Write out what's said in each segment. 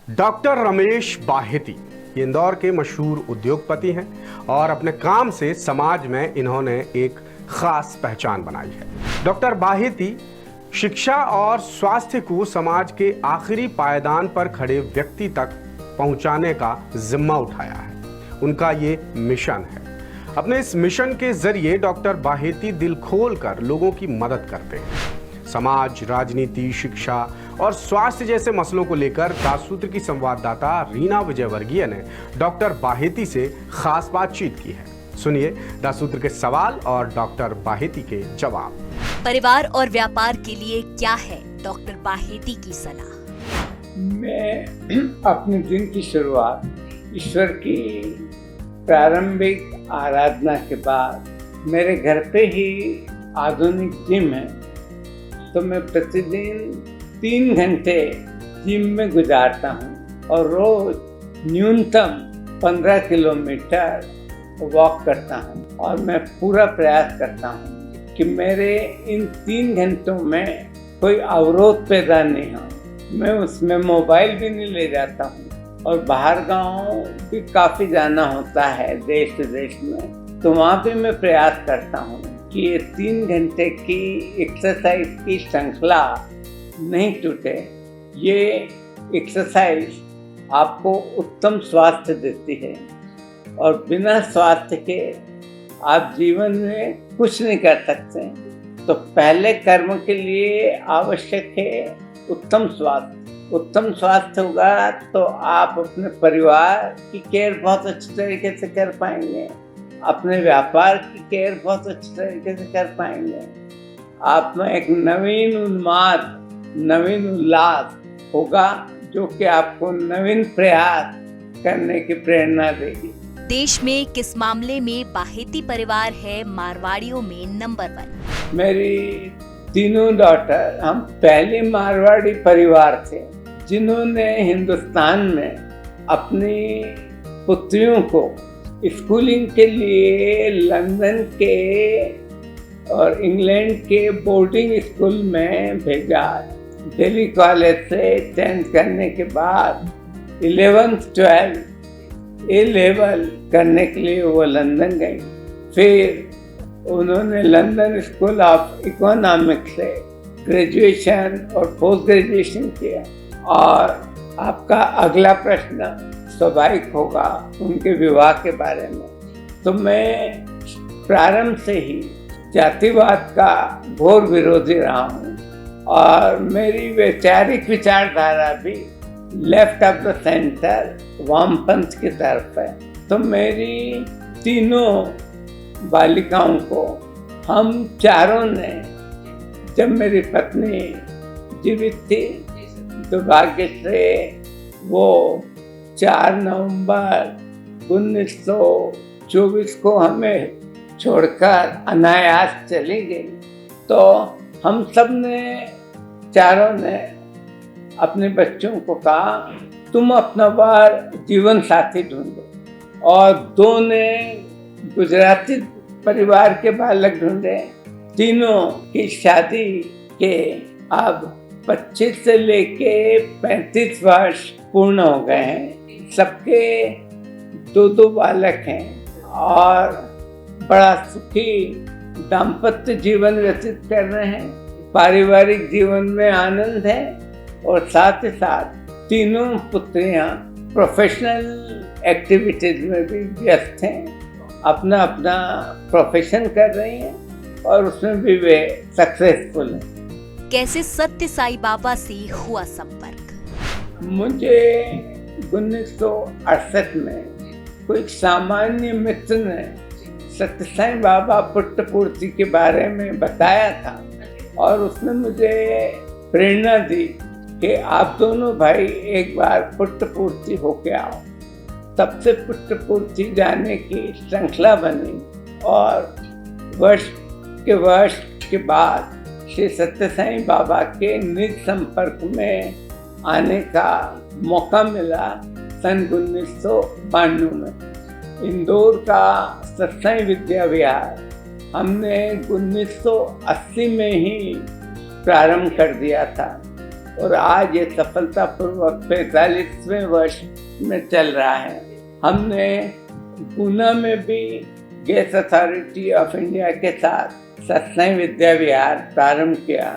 Doctor Ramesh Baheti ये इंदौर के मशहूर उद्योगपति हैं और अपने काम से समाज में इन्होंने एक खास पहचान बनाई है। डॉक्टर बाहेती शिक्षा और स्वास्थ्य को समाज के आखिरी पायदान पर खड़े व्यक्ति तक पहुंचाने का जिम्मा उठाया है। उनका ये मिशन है। अपने इस मिशन के जरिए डॉक्टर बाहेती दिल खोलकर लोगों की मदद करते हैं। समाज, राजनीति, शिक्षा और स्वास्थ्य जैसे मसलों को लेकर दासूत्र की संवाददाता रीना विजयवर्गीय ने डॉक्टर बाहेती से खास बातचीत की है। सुनिए दासूत्र के सवाल और डॉक्टर बाहेती के जवाब। परिवार और व्यापार के लिए क्या है डॉक्टर बाहेती की सलाह? मैं अपने दिन की शुरुआत ईश्वर की प्रारंभिक आराधना के बाद, मेरे घर पे ही आधुनिक जिम है, तो मैं प्रतिदिन 3 घंटे जिम में गुजारता हूँ और रोज न्यूनतम 15 किलोमीटर वॉक करता हूँ। और मैं पूरा प्रयास करता हूँ कि मेरे इन 3 घंटों में कोई अवरोध पैदा नहीं हो। मैं उसमें मोबाइल भी नहीं ले जाता हूँ और बाहर गाँव भी काफ़ी जाना होता है देश विदेश में, तो वहाँ भी मैं प्रयास करता हूँ कि ये 3 घंटे की एक्सरसाइज की श्रृंखला नहीं टूटे। ये एक्सरसाइज आपको उत्तम स्वास्थ्य देती है और बिना स्वास्थ्य के आप जीवन में कुछ नहीं कर सकते। तो पहले कर्म के लिए आवश्यक है उत्तम स्वास्थ्य। उत्तम स्वास्थ्य होगा तो आप अपने परिवार की केयर बहुत अच्छी तरीके से कर पाएंगे, अपने व्यापार की केयर बहुत अच्छी तरीके से कर पाएंगे। आप में एक नवीन उन्माद, नवीन उल्लास होगा जो कि आपको नवीन प्रयास करने की प्रेरणा देगी। देश में किस मामले में बाहेती परिवार है मारवाड़ियों में नंबर 1? मेरी तीनों डॉटर, हम पहले मारवाड़ी परिवार थे जिन्होंने हिंदुस्तान में अपनी पुत्रियों को स्कूलिंग के लिए लंदन के और इंग्लैंड के बोर्डिंग स्कूल में भेजा। दिल्ली कॉलेज से 10th करने के बाद 11th 12th ए लेवल करने के लिए वो लंदन गई। फिर उन्होंने लंदन स्कूल ऑफ इकोनॉमिक्स से ग्रेजुएशन और पोस्ट ग्रेजुएशन किया। और आपका अगला प्रश्न स्वाभाविक होगा उनके विवाह के बारे में। तो मैं प्रारंभ से ही जातिवाद का घोर विरोधी रहा हूँ और मेरी वैचारिक विचारधारा भी लेफ्ट ऑफ द सेंटर, वामपंथ की तरफ है। तो मेरी तीनों बालिकाओं को हम चारों ने, जब मेरी पत्नी जीवित थी, दुर्भाग्य से वो 4 नवंबर 1924 को हमें छोड़कर अनायास चली गई, तो हम सब ने, चारों ने अपने बच्चों को कहा तुम अपना बार जीवन साथी ढूंढो। और 2 ने गुजराती परिवार के बालक ढूंढे। तीनों की शादी के अब 25 से लेके 35 वर्ष पूर्ण हो गए हैं। सबके 2 बालक हैं और बड़ा सुखी दाम्पत्य जीवन व्यतीत कर रहे हैं। पारिवारिक जीवन में आनंद है और साथ ही साथ तीनों पुत्रियां प्रोफेशनल एक्टिविटीज में भी व्यस्त हैं, अपना अपना प्रोफेशन कर रही हैं और उसमें भी वे सक्सेसफुल हैं। कैसे सत्य साई बाबा से हुआ संपर्क? मुझे 1968 में कोई सामान्य मित्र ने सत्य साई बाबा पुट्टपूर्ति के बारे में बताया था और उसने मुझे प्रेरणा दी कि आप दोनों भाई एक बार पुट्टपूर्ति होके आओ। तब से पुट्टपूर्ति जाने की श्रृंखला बनी और वर्ष के बाद श्री सत्य साई बाबा के निज संपर्क में आने का मौका मिला सन 1992 में। इंदौर का सत्संग विद्या विहार हमने 1980 में ही प्रारंभ कर दिया था और आज ये सफलतापूर्वक 45वें वर्ष में चल रहा है। हमने पूना में भी गैस अथॉरिटी ऑफ इंडिया के साथ सत्संग विद्या विहार प्रारंभ किया,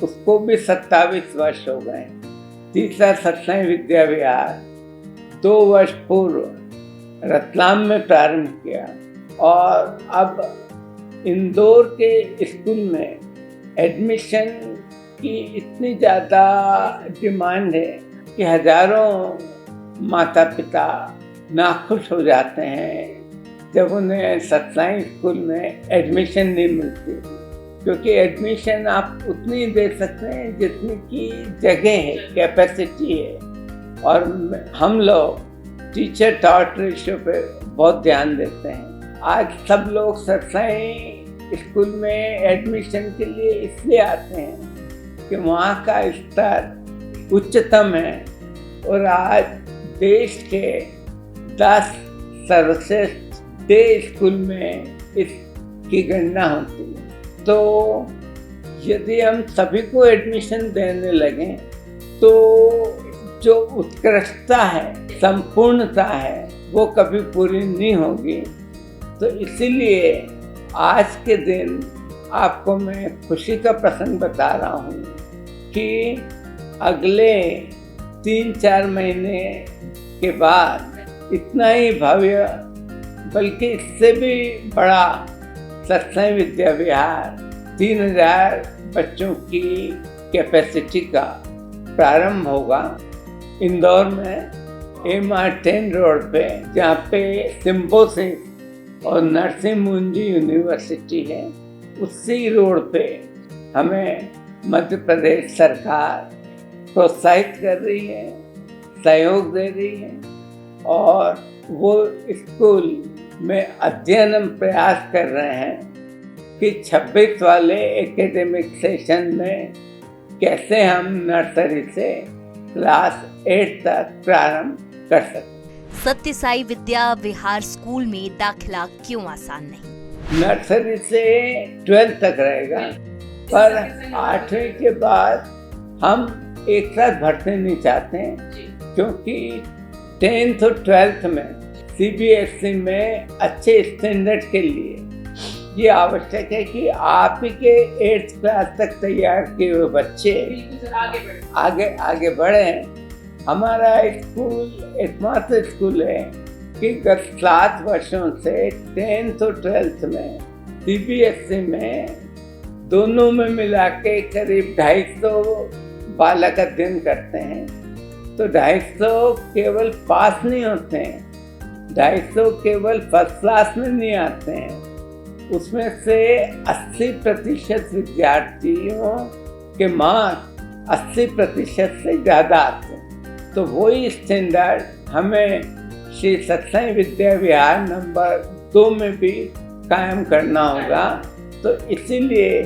उसको भी 27 वर्ष हो गए। तीसरा सत्संग विद्या विहार 2 वर्ष पूर्व रतलाम में प्रारंभ किया और अब इंदौर के स्कूल में एडमिशन की इतनी ज़्यादा डिमांड है कि हजारों माता पिता नाखुश हो जाते हैं जब उन्हें सत्संग स्कूल में एडमिशन नहीं मिलती, क्योंकि एडमिशन आप उतनी दे सकते हैं जितनी की जगह है, कैपेसिटी है। और हम लोग टीचर टॉट रेशियो पे बहुत ध्यान देते हैं। आज सब लोग सत्संग स्कूल में एडमिशन के लिए इसलिए आते हैं कि वहाँ का स्तर उच्चतम है और आज देश के 10 सर्वश्रेष्ठ डे स्कूल में इसकी गणना होती है। तो यदि हम सभी को एडमिशन देने लगें तो जो उत्कृष्टता है, संपूर्णता है, वो कभी पूरी नहीं होगी। तो इसीलिए आज के दिन आपको मैं खुशी का प्रसंग बता रहा हूँ कि अगले 3-4 महीने के बाद इतना ही भव्य, बल्कि इससे भी बड़ा सत्संग विद्या विहार 3000 बच्चों की कैपेसिटी का प्रारंभ होगा इंदौर में MR10 रोड पे, जहाँ पे सिम्बोसिस और नरसिंह मुंजी यूनिवर्सिटी है। उसी रोड पे हमें मध्य प्रदेश सरकार प्रोत्साहित कर रही है, सहयोग दे रही है और वो स्कूल में अध्ययन हम प्रयास कर रहे हैं कि 26 वाले एकेडमिक सेशन में कैसे हम नर्सरी से क्लास 8 तक प्रारंभ कर सकते। सत्य साई विद्या विहार स्कूल में दाखिला क्यों आसान नहीं? नर्सरी से 12th तक रहेगा, पर 8वीं के बाद हम एक साथ भरते नहीं चाहते हैं, क्योंकि 10th और 12th में CBSE में अच्छे स्टैंडर्ड के लिए ये आवश्यक है कि आप ही के 8th क्लास तक तैयार किए हुए बच्चे आगे बढ़े। हमारा स्कूल एकमात्र स्कूल है कि गत 7 वर्षों से 10th और 12th में CBSE में दोनों में मिला के करीब 250 बालक अध्ययन करते हैं। तो 250 केवल पास नहीं होते हैं, 250 केवल फर्स्ट क्लास में नहीं आते हैं, उसमें से 80% विद्यार्थियों के मार्क्स 80% से ज़्यादा आते हैं। तो वही स्टैंडर्ड हमें श्री सत्संग विद्या विहार नंबर 2 में भी कायम करना होगा। तो इसीलिए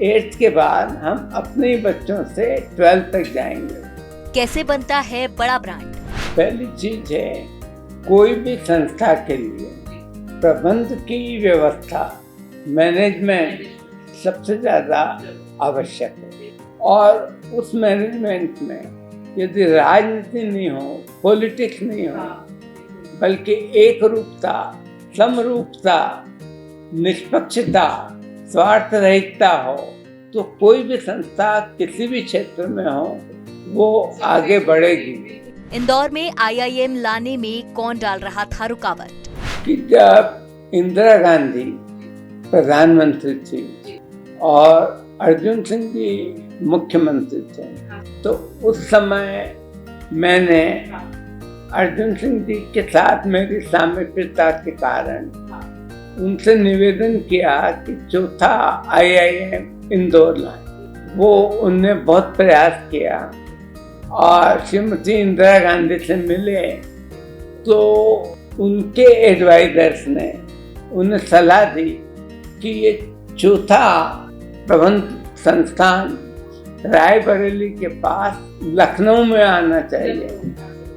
8th के बाद हम अपने बच्चों से 12th तक जाएंगे। कैसे बनता है बड़ा ब्रांड? पहली चीज है, कोई भी संस्था के लिए प्रबंध की व्यवस्था, मैनेजमेंट सबसे ज़्यादा आवश्यक है। और उस मैनेजमेंट में यदि राजनीति नहीं हो, पॉलिटिक्स नहीं हो, बल्कि एक रूपता, समरूपता, निष्पक्षता, स्वार्थ रहितता हो, तो कोई भी संस्था किसी भी क्षेत्र में हो वो आगे बढ़ेगी। इंदौर में IIM लाने में कौन डाल रहा था रुकावट? कि जब इंदिरा गांधी प्रधानमंत्री थी और अर्जुन सिंह जी मुख्यमंत्री थे, तो उस समय मैंने अर्जुन सिंह जी के साथ मेरी सामीप्यता के कारण उनसे निवेदन किया कि चौथा IIM इंदौर लाए। वो उनने बहुत प्रयास किया और श्रीमती इंदिरा गांधी से मिले तो उनके एडवाइजर्स ने उन्हें सलाह दी कि ये चौथा प्रबंध संस्थान रायबरेली के पास लखनऊ में आना चाहिए।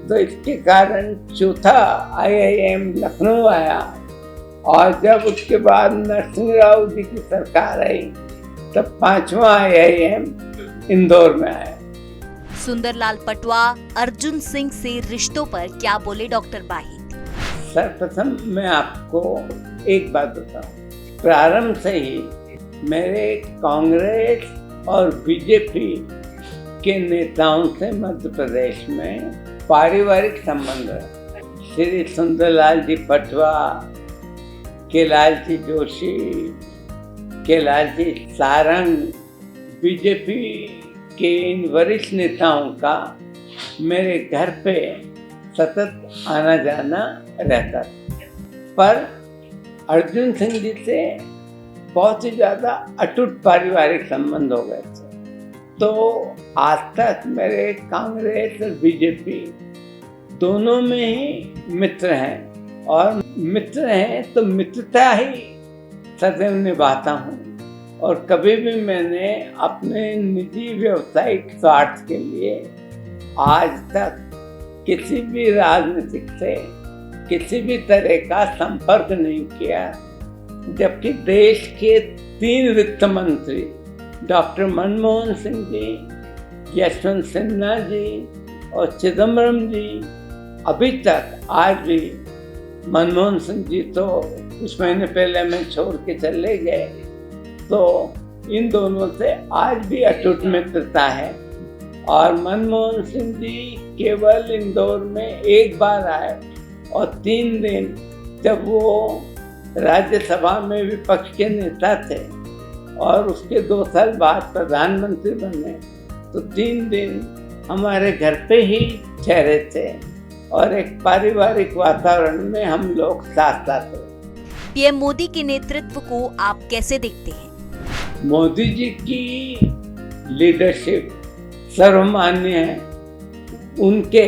तो इसके कारण चौथा IIM लखनऊ आया और जब उसके बाद नरसिंह राव जी की सरकार आई तब 5वां IIM इंदौर में आया। सुंदरलाल पटवा अर्जुन सिंह से रिश्तों पर क्या बोले डॉक्टर बाहिती? सर्वप्रथम मैं आपको एक बात बताऊं, प्रारंभ से ही मेरे कांग्रेस और बीजेपी के नेताओं से मध्य प्रदेश में पारिवारिक संबंध है। श्री सुंदरलाल जी पटवा, कैलाश जी जोशी, कैलाश जी सारंग, बीजेपी के इन वरिष्ठ नेताओं का मेरे घर पे सतत आना जाना रहता था। पर अर्जुन सिंह जी से बहुत ही ज़्यादा अटूट पारिवारिक संबंध हो गए थे। तो आज तक मेरे कांग्रेस और बीजेपी दोनों में ही मित्र हैं, और मित्र हैं तो मित्रता ही सदैव निभाता हूँ। और कभी भी मैंने अपने निजी व्यवसायिक स्वार्थ के लिए आज तक किसी भी राजनीतिक से किसी भी तरह का संपर्क नहीं किया, जबकि देश के 3 वित्त मंत्री डॉक्टर मनमोहन सिंह जी, यशवंत सिन्हा जी और चिदम्बरम जी अभी तक आज भी, मनमोहन सिंह जी तो कुछ महीने पहले मैं छोड़ के चले गए, तो इन दोनों से आज भी अटूट मित्रता है। और मनमोहन सिंह जी केवल इंदौर में एक बार आए और 3 दिन जब वो राज्यसभा में विपक्ष के नेता थे और उसके 2 साल बाद प्रधानमंत्री बने, तो 3 दिन हमारे घर पे ही ठहरे थे और एक पारिवारिक वातावरण में हम लोग साथ साथ रहे। पीएम मोदी के नेतृत्व को आप कैसे देखते हैं? मोदी जी की लीडरशिप सर्वमान्य है। उनके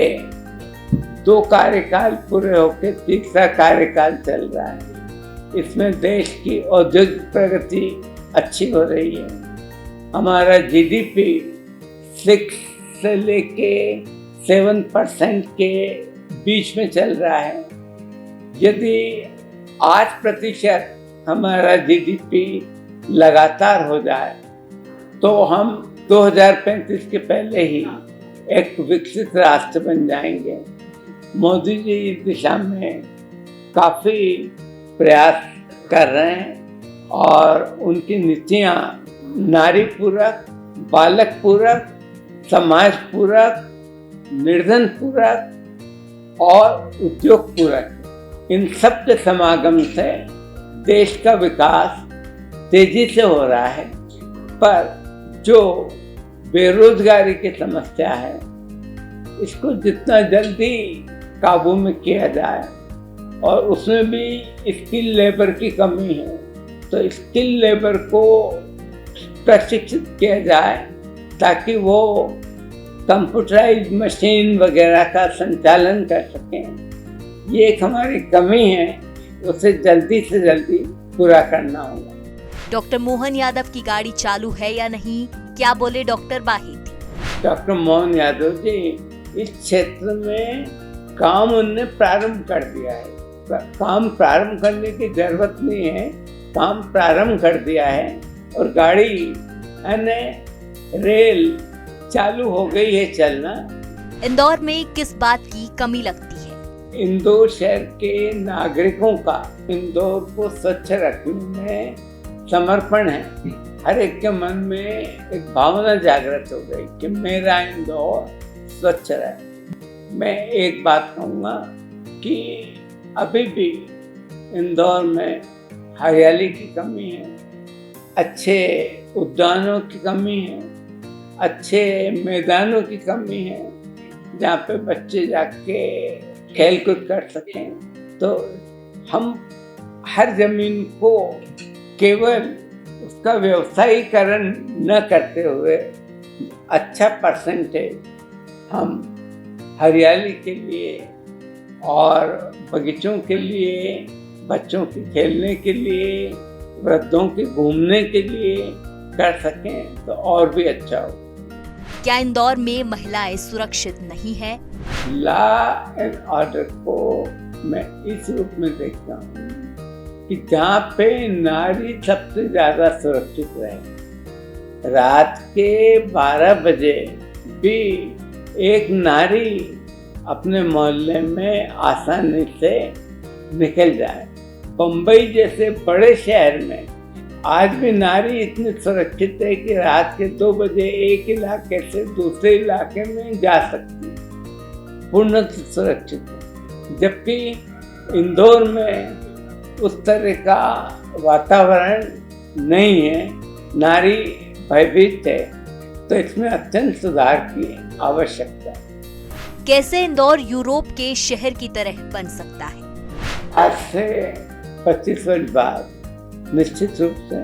2 कार्यकाल पूरे होकर तीसरा कार्यकाल चल रहा है। इसमें देश की औद्योगिक प्रगति अच्छी हो रही है। हमारा जीडीपी 6 से लेके 7% के बीच में चल रहा है। यदि 8% हमारा जीडीपी लगातार हो जाए तो हम 2035 के पहले ही एक विकसित राष्ट्र बन जाएंगे। मोदी जी इस दिशा में काफ़ी प्रयास कर रहे हैं और उनकी नीतियाँ नारी पूरक, बालक पूरक, समाज पूरक, निर्धन पूरक और उद्योग पूरक, इन सब के समागम से देश का विकास तेजी से हो रहा है। पर जो बेरोजगारी की समस्या है, इसको जितना जल्दी काबू में किया जाए, और उसमें भी स्किल लेबर की कमी है, तो स्किल लेबर को प्रशिक्षित किया जाए ताकि वो कंप्यूटराइज मशीन वगैरह का संचालन कर सकें। ये एक हमारी कमी है, उसे जल्दी से जल्दी पूरा करना होगा। डॉक्टर मोहन यादव की गाड़ी चालू है या नहीं, क्या बोले डॉक्टर बाहिती? डॉक्टर मोहन यादव जी इस क्षेत्र में काम उन्होंने प्रारंभ कर दिया है। काम प्रारंभ करने की जरूरत नहीं है, काम प्रारंभ कर दिया है और गाड़ी यानी रेल चालू हो गई है चलना। इंदौर में किस बात की कमी लगती है? इंदौर शहर के नागरिकों का इंदौर को स्वच्छ रखने में समर्पण है। हर एक के मन में एक भावना जागृत हो गई कि मेरा इंदौर स्वच्छ रहे। मैं एक बात कहूँगा कि अभी भी इंदौर में हरियाली की कमी है, अच्छे उद्यानों की कमी है, अच्छे मैदानों की कमी है जहाँ पे बच्चे जाके खेल कूद कर सकें। तो हम हर जमीन को केवल उसका व्यवसायीकरण न करते हुए अच्छा परसेंटेज हम हरियाली के लिए और बगीचों के लिए, बच्चों के खेलने के लिए, वृद्धों के घूमने के लिए कर सकें तो और भी अच्छा हो। क्या इंदौर में महिलाएं सुरक्षित नहीं है? लॉ एंड ऑर्डर को मैं इस रूप में देखता हूँ कि जहाँ पे नारी सबसे ज्यादा सुरक्षित रहे। रात के 12 बजे भी एक नारी अपने मोहल्ले में आसानी से निकल जाए। बम्बई जैसे बड़े शहर में आज भी नारी इतनी सुरक्षित है कि रात के 2 बजे एक इलाके से दूसरे इलाके में जा सकती है, पूर्ण सुरक्षित है। जबकि इंदौर में उस तरह का वातावरण नहीं है, नारी भयभीत है, तो इसमें अत्यंत सुधार की आवश्यकता है। कैसे इंदौर यूरोप के शहर की तरह बन सकता है? आज से 25 वर्ष बाद निश्चित रूप से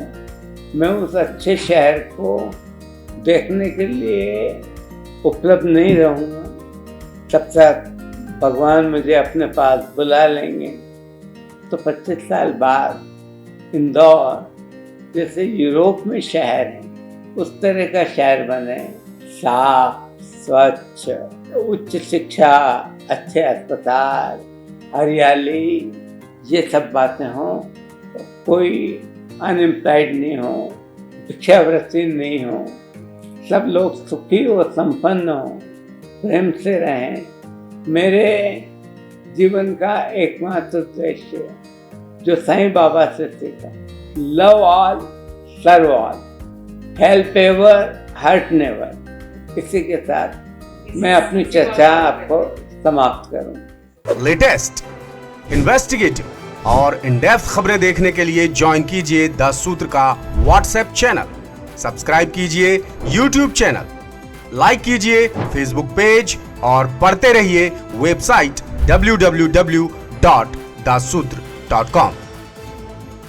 मैं उस अच्छे शहर को देखने के लिए उपलब्ध नहीं रहूँगा। तब तक भगवान मुझे अपने पास बुला लेंगे तो 25 साल बाद इंदौर जैसे यूरोप में शहर है उस तरह का शहर बने, साफ, स्वच्छ, उच्च शिक्षा, अच्छे अस्पताल, हरियाली, ये सब बातें हों, कोई अनएम्प्लॉयड नहीं हो, भिक्षावृत्ति नहीं हो, सब लोग सुखी और संपन्न हो, प्रेम से रहें। मेरे जीवन का एकमात्र उद्देश्य जो साईं बाबा से सीखा, love all serve all, help ever hurt never. इसी के साथ मैं अपनी चर्चा आपको समाप्त करूं। लेटेस्ट, इन्वेस्टिगेटिव और इन डेप्थ खबरें देखने के लिए ज्वाइन कीजिए द सूत्र का व्हाट्सएप चैनल, सब्सक्राइब कीजिए यूट्यूब चैनल, लाइक कीजिए फेसबुक पेज और पढ़ते रहिए वेबसाइट www.dasudr.com।